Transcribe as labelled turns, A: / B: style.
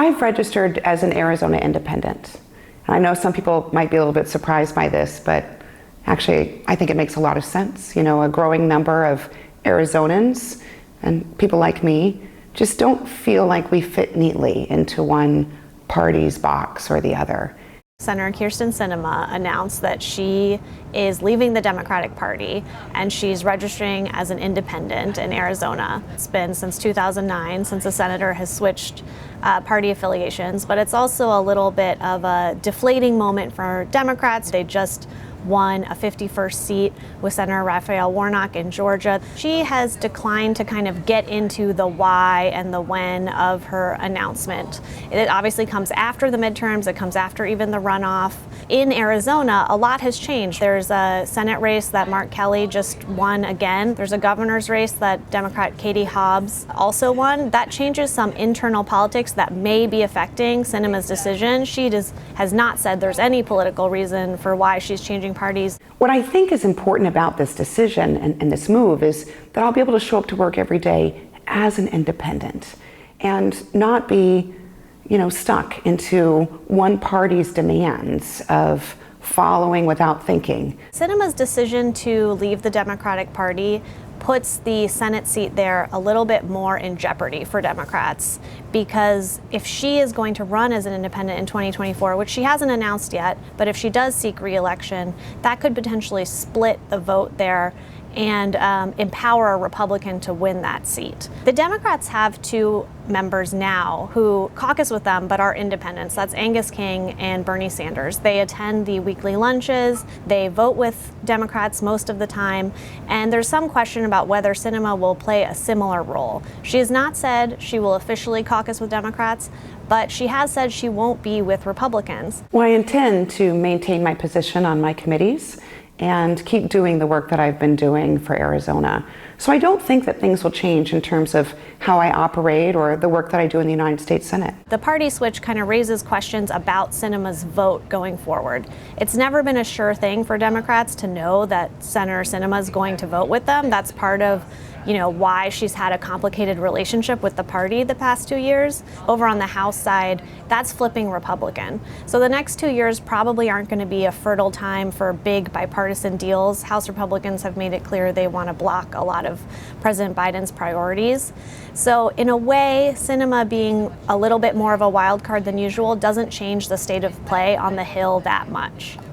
A: I've registered as an Arizona independent. And I know some people might be a little bit surprised by this, but actually I think it makes a lot of sense. You know, a growing number of Arizonans and people like me just don't feel like we fit neatly into one party's box or the other.
B: Senator Kyrsten Sinema announced that she is leaving the Democratic Party and she's registering as an independent in Arizona. It's been since 2009 since a senator has switched party affiliations, but it's also a little bit of a deflating moment for Democrats. They just won a 51st seat with Senator Raphael Warnock in Georgia. She has declined to kind of get into the why and the when of her announcement. It obviously comes after the midterms, it comes after even the runoff. In Arizona, a lot has changed. There's a Senate race that Mark Kelly just won again. There's a governor's race that Democrat Katie Hobbs also won. That changes some internal politics that may be affecting Sinema's decision. She has not said there's any political reason for why she's changing parties.
A: What I think is important about this decision and this move is that I'll be able to show up to work every day as an independent and not be, stuck into one party's demands of following without thinking.
B: Sinema's decision to leave the Democratic Party puts the Senate seat there a little bit more in jeopardy for Democrats, because if she is going to run as an independent in 2024, which she hasn't announced yet, but if she does seek re-election, that could potentially split the vote there and empower a Republican to win that seat. The Democrats have two members now who caucus with them but are independents. That's Angus King and Bernie Sanders. They attend the weekly lunches, they vote with Democrats most of the time, and there's some question about whether Sinema will play a similar role. She has not said she will officially caucus with Democrats, but she has said she won't be with Republicans.
A: Well, I intend to maintain my position on my committees and keep doing the work that I've been doing for Arizona. So I don't think that things will change in terms of how I operate or the work that I do in the United States Senate.
B: The party switch kind of raises questions about Sinema's vote going forward. It's never been a sure thing for Democrats to know that Senator Sinema is going to vote with them. That's part of why she's had a complicated relationship with the party the past 2 years. Over on the House side, that's flipping Republican. So the next 2 years probably aren't going to be a fertile time for big bipartisan deals. House Republicans have made it clear they want to block a lot of President Biden's priorities. So in a way, Sinema being a little bit more of a wild card than usual doesn't change the state of play on the Hill that much.